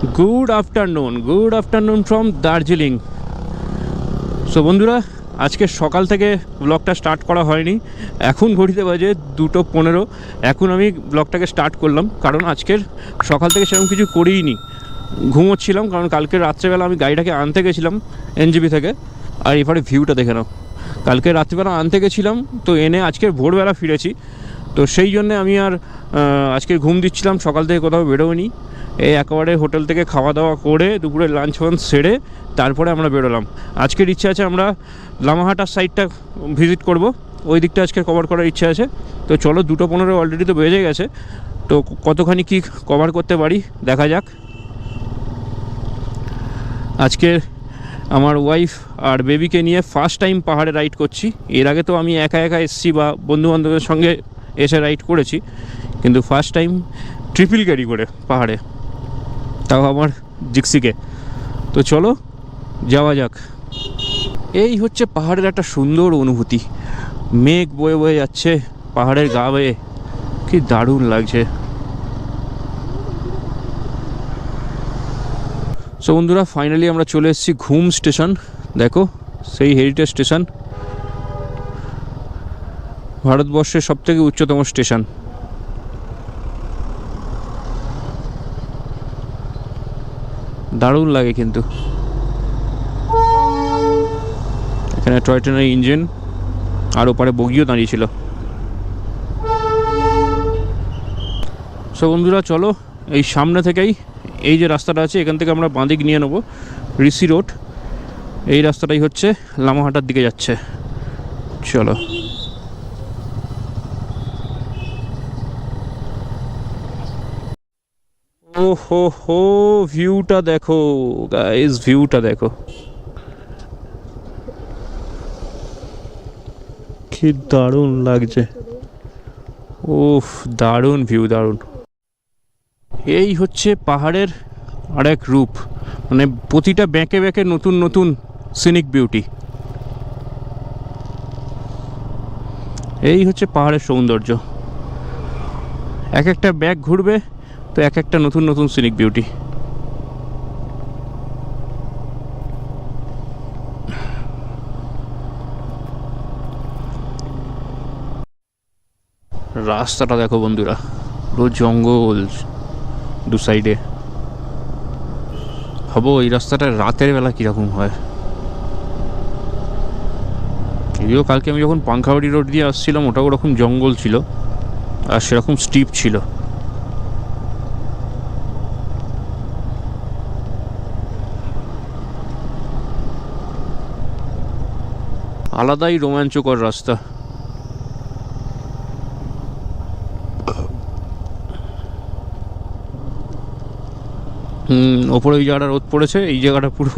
Good afternoon from Darjeeling. So বন্ধুরা, আজকে সকাল থেকে ব্লগটা স্টার্ট করা হয়নি। এখন ঘড়িতে বাজে 2:15। এখন আমি ব্লগটাকে স্টার্ট করলাম, কারণ আজকের সকাল থেকে সেরকম কিছু করিই নি, ঘুমোচ্ছিলাম। কারণ কালকে রাত্রেবেলা আমি গাড়িটাকে আনতে গেছিলাম এনজিবি থেকে। আর এবারে ভিউটা দেখে নাও, কালকে রাত্রিবেলা আনতে গেছিলাম, তো এনে আজকের ভোরবেলা ফিরেছি। তো সেই জন্যে আমি আর আজকে ঘুম দিচ্ছিলাম, সকাল থেকে কোথাও বেরোইনি। এই একেবারে হোটেল থেকে খাওয়া দাওয়া করে দুপুরে লাঞ্চ ফাঞ্চ সেরে তারপরে আমরা বেরোলাম। আজকের ইচ্ছা আছে আমরা লামাহাটার সাইডটা ভিজিট করব, ওই দিকটা আজকে কভার করার ইচ্ছা আছে। তো চলো, 2:15 অলরেডি তো বেজে গেছে, তো কতখানি কি কভার করতে পারি দেখা যাক। আজকে আমার ওয়াইফ আর বেবিকে নিয়ে ফার্স্ট টাইম পাহাড়ে রাইড করছি। এর আগে তো আমি একা একা এসেছি বা বন্ধুবান্ধবের সঙ্গে এসে রাইড করেছি, কিন্তু ফার্স্ট টাইম ট্রিপল ক্যারি করে পাহাড়ে, তাও আমার জিক্সিকে। তো চলো যাওয়া যাক। এই হচ্ছে পাহাড়ের একটা সুন্দর অনুভূতি, মেঘ বয়ে বয়ে যাচ্ছে পাহাড়ের গা বেয়ে, কি দারুণ লাগছে। সো বন্ধুরা, ফাইনালি আমরা চলে এসেছি ঘুম স্টেশন। দেখো, সেই হেরিটেজ স্টেশন, ভারতবর্ষের সবথেকে উচ্চতম স্টেশন। দারুণ লাগে কিন্তু। এখানে টয় ট্রেনের ইঞ্জিন, আর ওপারে বগিও দাঁড়িয়েছিল। সো বন্ধুরা চলো, এই সামনে থেকেই এই যে রাস্তাটা আছে, এখান থেকে আমরা বাঁদিক নিয়ে নেবো ঋষি রোড। এই রাস্তাটাই হচ্ছে লামাহাটার দিকে যাচ্ছে। চলো। ও হো হো, ভিউটা দেখো গাইস, ভিউটা দেখো, কি দারুণ লাগছে। উফ, দারুণ ভিউ, দারুণ। এই হচ্ছে পাহাড়ের আরেক রূপ, মানে প্রতিটা ব্যাঁকে ব্যাঁকে নতুন নতুন সিনিক বিউটি। এই হচ্ছে পাহাড়ের সৌন্দর্য, এক একটা ব্যাক ঘুরবে তো এক একটা নতুন নতুন সিনিক বিউটি। রাস্তাটা দেখো বন্ধুরা, পুরো জঙ্গল দু সাইডে। ভাবো এই রাস্তাটা রাতের বেলা কীরকম হয়। যদিও কালকে আমি যখন পাংখাবাড়ি রোড দিয়ে আসছিলাম, ওটাও ওরকম জঙ্গল ছিল আর সেরকম স্টিপ ছিল। আলাদাই রোমাঞ্চকর রাস্তা। ওপরে ওই জায়গাটা রোদ পড়েছে, এই জায়গাটা পুরো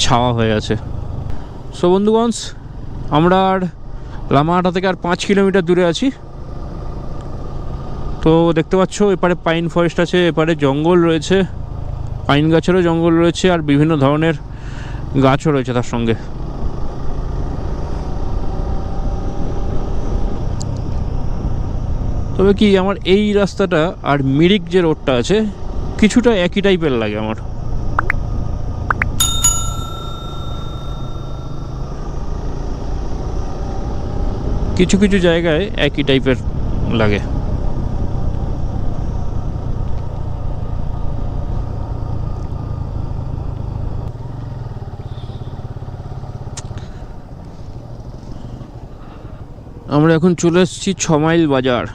ছাওয়া হয়ে আছে। সো বন্ধুগণ, আমরা আর লামাহাটা থেকে আর 5 কিলোমিটার দূরে আছি। তো দেখতে পাচ্ছ, এপারে পাইন ফরেস্ট আছে, এপারে জঙ্গল রয়েছে, পাইন গাছেরও জঙ্গল রয়েছে, আর বিভিন্ন ধরনের গাছও রয়েছে তার সঙ্গে। তবে কি, আমার এই রাস্তাটা আর মিরিক যে রোডটা আছে কিছুটা একই টাইপের লাগে আমার। কিছু কিছু জায়গায় একই টাইপের লাগে। আমরা এখন চলে এসেছি 6 মাইল বাজার।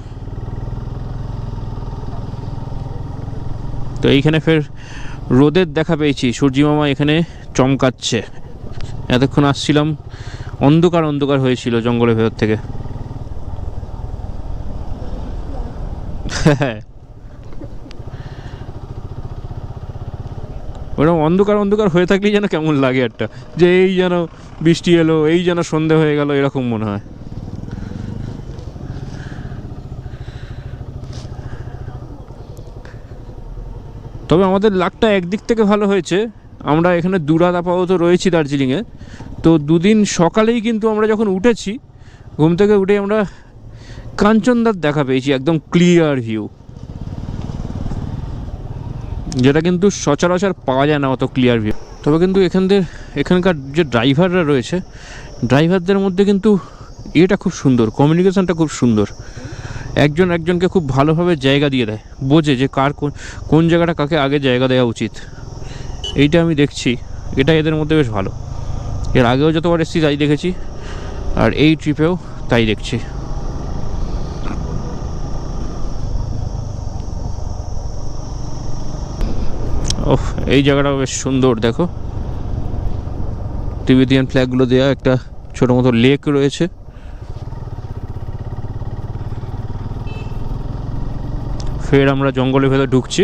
তো এইখানে ফের রোদের দেখা পেয়েছি, সূর্যিমামা এখানে চমকাচ্ছে। এতক্ষণ আসছিলাম, অন্ধকার অন্ধকার হয়েছিল জঙ্গলের ভেতর থেকে। ওরকম অন্ধকার অন্ধকার হয়ে থাকলেই যেন কেমন লাগে একটা, যে এই যেন বৃষ্টি এলো, এই যেন সন্ধে হয়ে গেল, এরকম মনে হয়। তবে আমাদের লাকটা একদিক থেকে ভালো হয়েছে, আমরা এখানে দুরাত আপাতত রয়েছি দার্জিলিংয়ে। তো দুদিন সকালেই কিন্তু আমরা যখন উঠেছি, ঘুম থেকে উঠে আমরা কাঞ্চনদার দেখা পেয়েছি, একদম ক্লিয়ার ভিউ। যেটা কিন্তু সচরাচর পাওয়া যায় না অত ক্লিয়ার ভিউ। তবে কিন্তু এখানকার যে ড্রাইভাররা রয়েছে, ড্রাইভারদের মধ্যে কিন্তু এটা খুব সুন্দর, কমিউনিকেশনটা খুব সুন্দর। একজন একজনকে খুব ভালোভাবে জায়গা দিয়ে দেয়, বোঝে যে কার কোন জায়গাটা কাকে আগে জায়গা দেওয়া উচিত। এইটা আমি দেখছি, এটা এদের মধ্যে বেশ ভালো। এর আগেও যতবার এসেছি তাই দেখেছি, আর এই ট্রিপেও তাই দেখছি। ওহ, এই জায়গাটাও বেশ সুন্দর, দেখো তিবেতিয়ান ফ্ল্যাগগুলো দেওয়া, একটা ছোটো মতো লেক রয়েছে। ফের আমরা জঙ্গলের ভেতর ঢুকছি।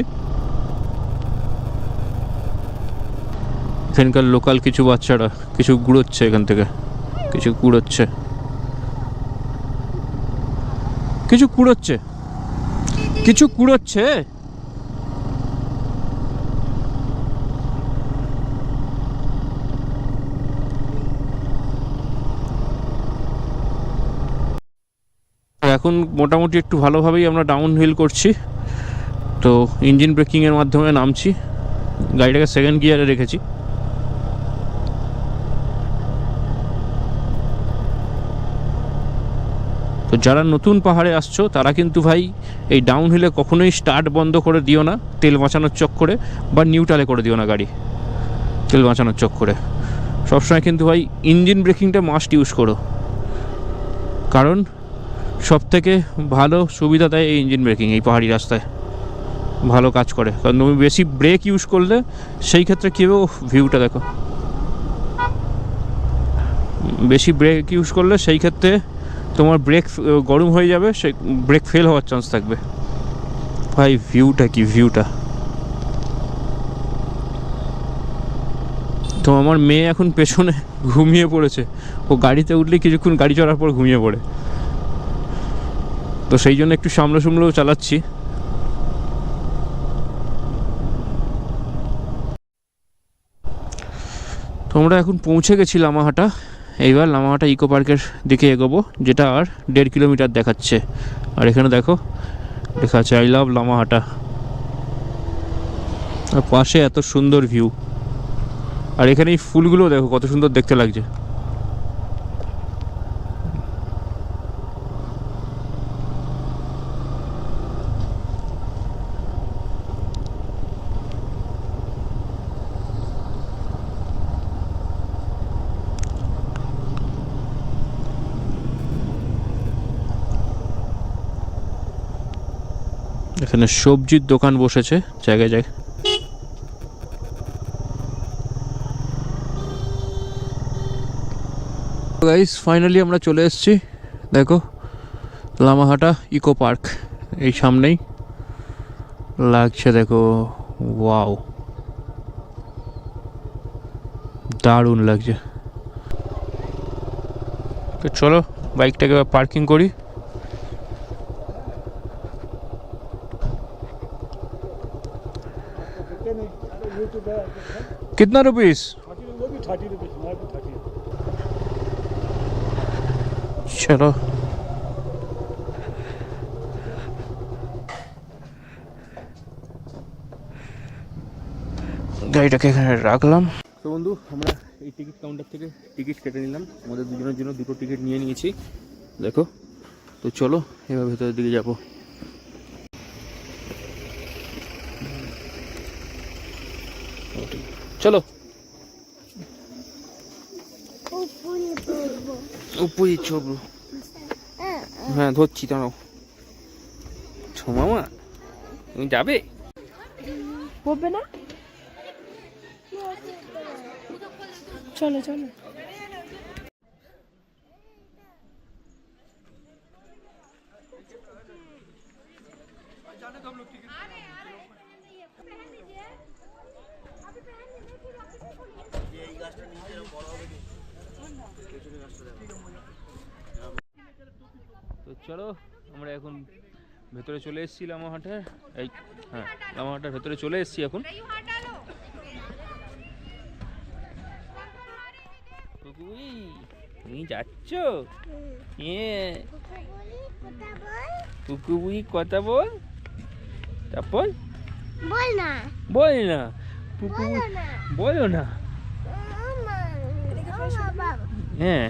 এখানকার লোকাল কিছু বাচ্চারা কিছু কুড়োচ্ছে, এখান থেকে কিছু কুড়োচ্ছে, কিছু কুড়োচ্ছে, কিছু কুড়োচ্ছে। এখন মোটামুটি একটু ভালোভাবেই আমরা ডাউন হিল করছি, তো ইঞ্জিন ব্রেকিংয়ের মাধ্যমে নামছি। গাড়িটাকে সেকেন্ড গিয়ারে রেখেছি। তো যারা নতুন পাহাড়ে আসছো তারা কিন্তু ভাই এই ডাউন হিলে কখনোই স্টার্ট বন্ধ করে দিও না তেল বাঁচানোর চক্করে, বা নিউট্রালে করে দিও না গাড়ি তেল বাঁচানোর চক্করে। সবসময় কিন্তু ভাই ইঞ্জিন ব্রেকিংটা মাস্ট ইউজ করো, কারণ সবথেকে ভালো সুবিধা দেয় এই ইঞ্জিন ব্রেকিং। এই পাহাড়ি রাস্তায় ভালো কাজ করে, কারণ তুমি বেশি ব্রেক ইউজ করলে সেই ক্ষেত্রে কী হবে, ভিউটা দেখো, বেশি ব্রেক ইউজ করলে সেই ক্ষেত্রে তোমার ব্রেক গরম হয়ে যাবে, সেই ব্রেক ফেল হওয়ার চান্স থাকবে। ভাই ভিউটা কি, ভিউটা! তো আমার মেয়ে এখন পেছনে ঘুমিয়ে পড়েছে, ও গাড়িতে উঠলেই কিছুক্ষণ গাড়ি চড়ার পর ঘুমিয়ে পড়ে, তো সেই জন্য একটু সামলেও চালাচ্ছি। তো আমরা এখন পৌঁছে গেছি লামাহাটা। এইবার লামাহাটা ইকো পার্কের দিকে এগোবো, যেটা আর 1.5 কিলোমিটার দেখাচ্ছে। আর এখানে দেখো লেখা আছে আই লাভ লামাহাটা, আর পাশে এত সুন্দর ভিউ। আর এখানে এই ফুলগুলো দেখো কত সুন্দর দেখতে লাগছে। এখানে সবজির দোকান বসেছে জায়গায় জায়গায়। গাইস ফাইনালি আমরা চলে এসেছি, দেখো লামাহাটা ইকো পার্ক এই সামনেই লাগছে, দেখো ওয়াও, দারুণ লাগছে। তো চলো বাইকটাকে পার্কিং করি। कितना रुपीस? 30 रुपीस। चलो গাড়িটাকে এখানে রাখলাম। তো বন্ধু আমরা এই টিকিট কাউন্টার থেকে টিকিট কেটে নিলাম, আমাদের দুজনের জন্য দুটো টিকিট নিয়ে নিয়েছি, দেখো। তো চলো এবার ভেতরের দিকে যাবো। চলো উপরে চড়বো। হ্যাঁ ধরছি, দাঁড়াও। মামা তুমি যাবে? পড়বে না, চলো চলো। তো চলো আমরা এখন ভেতরে চলে এসেছি লামাহাটার, এই হ্যাঁ লামাহাটার ভেতরে চলে এসেছি এখন। তুমি যাচ্ছ? কুকুবুই কথা বল, তারপর বল না বল না পুকু বলো না বলো না। মামা বাবা হ্যাঁ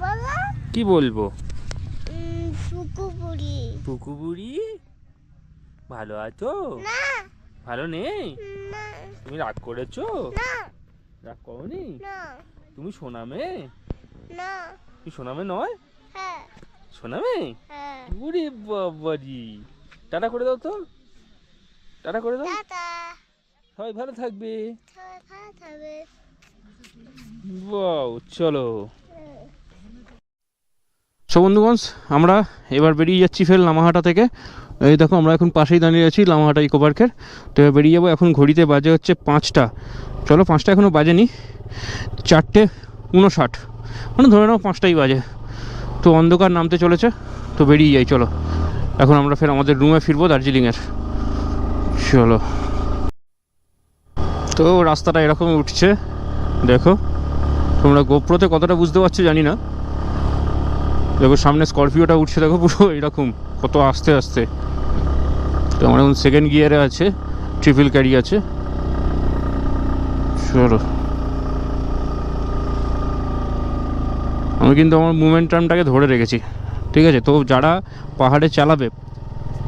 বলো কি বলবো? পুকুপুরি পুকু বুড়ি ভালো আছো? না ভালো নেই? না তুমি রাগ করেছো? না রাগ করোনি? না তুমি সোনা মেয়ে? না তুমি সোনা মেয়ে নয়? হ্যাঁ সোনা মেয়ে? হ্যাঁ ওরে বাবাজি, টাটা করে দাও তো, টাটা করে দাও। টাটা সবাই ভালো থাকবে। সবাই ভালো থাকবে বাও চলো। সো বন্ধুগণ, আমরা এবার বেরিয়ে যাচ্ছি ফের লামাহাটা থেকে। এই দেখো আমরা এখন পাশেই দাঁড়িয়ে আছি লামাহাটা ইকো পার্কের। তো এবার বেরিয়ে যাবো। এখন ঘড়িতে বাজে হচ্ছে 5টা, চলো 5টা এখনও বাজেনি, 4:59, মানে ধরে নাও 5টাই বাজে। তো অন্ধকার নামতে চলেছে, তো বেরিয়ে যাই চলো। এখন আমরা ফের আমাদের রুমে ফিরবো দার্জিলিংয়ের। চলো। তো রাস্তাটা এরকমই উঠছে, দেখো তোমরা গোপ্রোতে কতটা বুঝতে পারছো জানি না। দেখো সামনে স্করপিওটা উঠছে, দেখো পুরো এরকম কত আস্তে আস্তে। তো আমার এখন সেকেন্ড গিয়ারে আছে, ট্রিপল ক্যারি আছে। চলো, আমি কিন্তু আমার মোমেন্টামটাকে ধরে রেখেছি, ঠিক আছে? তো যারা পাহাড়ে চালাবে,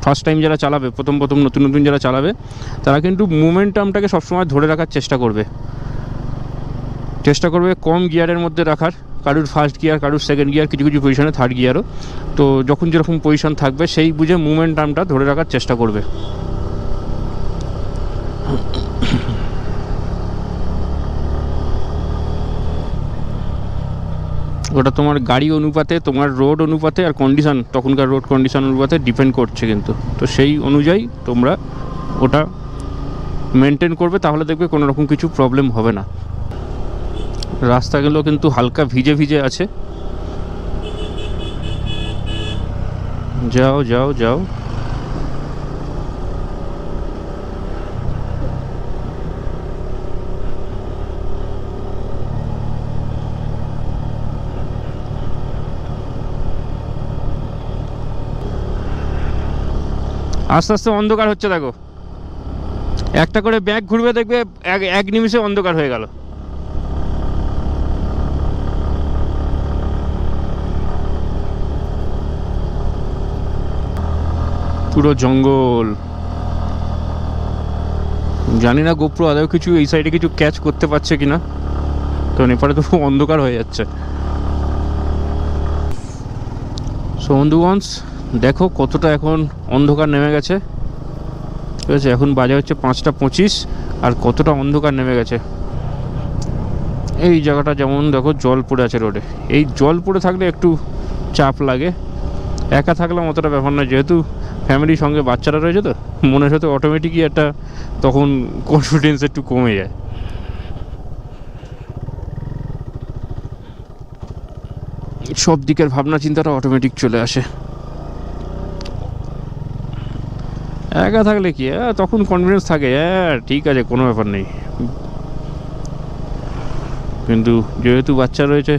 ফার্স্ট টাইম যারা চালাবে, প্রথম নতুন নতুন যারা চালাবে, তারা কিন্তু মোমেন্টামটাকে সবসময় ধরে রাখার চেষ্টা করবে কম গিয়ারের মধ্যে রাখার। কারুর ফার্স্ট গিয়ার, কারুর সেকেন্ড গিয়ার, কিছু কিছু পজিশনে থার্ড গিয়ারও। তো যখন যেরকম পজিশন থাকবে সেই বুঝে মোমেন্টামটা ধরে রাখার চেষ্টা করবে। ওটা তোমার গাড়ি অনুপাতে, তোমার রোড অনুপাতে আর কন্ডিশন, তখনকার রোড কন্ডিশন অনুপাতে ডিপেন্ড করছে কিন্তু। তো সেই অনুযায়ী তোমরা ওটা মেনটেন করবে, তাহলে দেখবে কোনো রকম কিছু প্রবলেম হবে না। রাস্তাগুলো কিন্তু হালকা ভিজে ভিজে আছে। যাও যাও যাও। আস্তে আস্তে অন্ধকার হচ্ছে, দেখো একটা করে ব্যাগ ঘুরবে, দেখবে এক নিমিষে অন্ধকার হয়ে গেল। পুরো জঙ্গল। জানি না গোপ্রো আদৌ কিছু এই সাইডে কিছু ক্যাচ করতে পারছে কিনা, তো নেপালে তো খুব অন্ধকার হয়ে যাচ্ছে। সো বন্ধুগণ, দেখো কতটা এখন অন্ধকার নেমে গেছে, ঠিক আছে? এখন বাজে হচ্ছে 5:25, আর কতটা অন্ধকার নেমে গেছে। এই জায়গাটা যেমন দেখো জল পড়ে আছে রোডে, এই জল পড়ে থাকলে একটু চাপ লাগে। একা থাকলাম অতটা ব্যাপার নয়, যেহেতু ফ্যামিলির সঙ্গে বাচ্চারা রয়েছে, তো মনের সাথে অটোমেটিকই একটা তখন কনফিডেন্স একটু কমে যায়। সব দিকের ভাবনা চিন্তাটা অটোমেটিক চলে আসে। একা থাকলে কি তখন কনফিডেন্স থাকে, ঠিক আছে কোনো ব্যাপার নেই। কিন্তু যেহেতু বাচ্চা রয়েছে,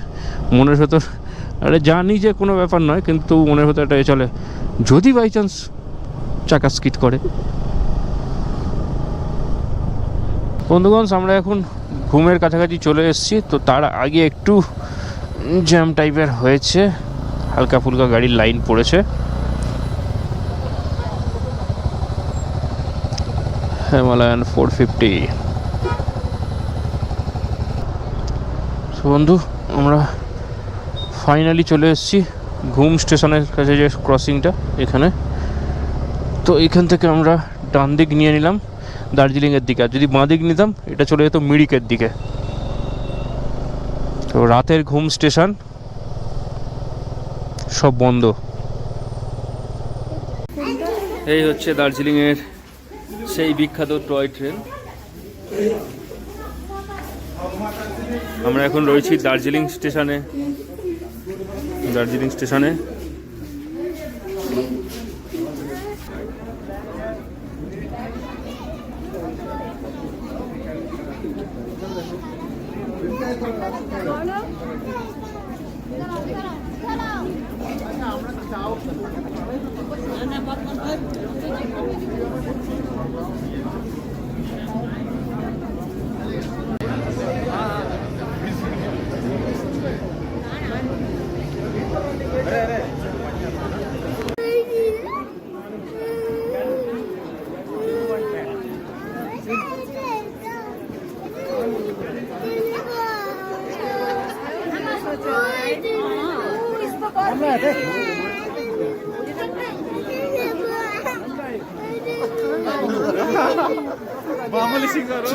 মনের ভেতর আরে জানি যে কোনো ব্যাপার নয়, কিন্তু মনের ভেতর এটা চলে, যদি বাই চান্স চাকা স্কিড করে। বন্ধুগণ, আমরা এখন ঘুমের কাছাকাছি চলে এসেছি। তো তার আগে একটু জ্যাম টাইপের হয়েছে, হালকা ফুলকা গাড়ির লাইন পড়েছে। হিমালয়ান 450। বন্ধু, আমরা ফাইনালি চলে এসেছি ঘুম স্টেশনের কাছে, যে ক্রসিংটা এখানে। তো এখান থেকে আমরা ডান দিক নিয়ে নিলাম দার্জিলিংয়ের দিকে, আর যদি বাঁ দিক নিতাম এটা চলে যেত মিরিকের দিকে। তো রাতের ঘুম স্টেশন সব বন্ধ। এই হচ্ছে দার্জিলিংয়ের সেই বিখ্যাত টয় ট্রেন। আমরা এখন রয়েছি দার্জিলিং স্টেশনে। మామూలు సింగరు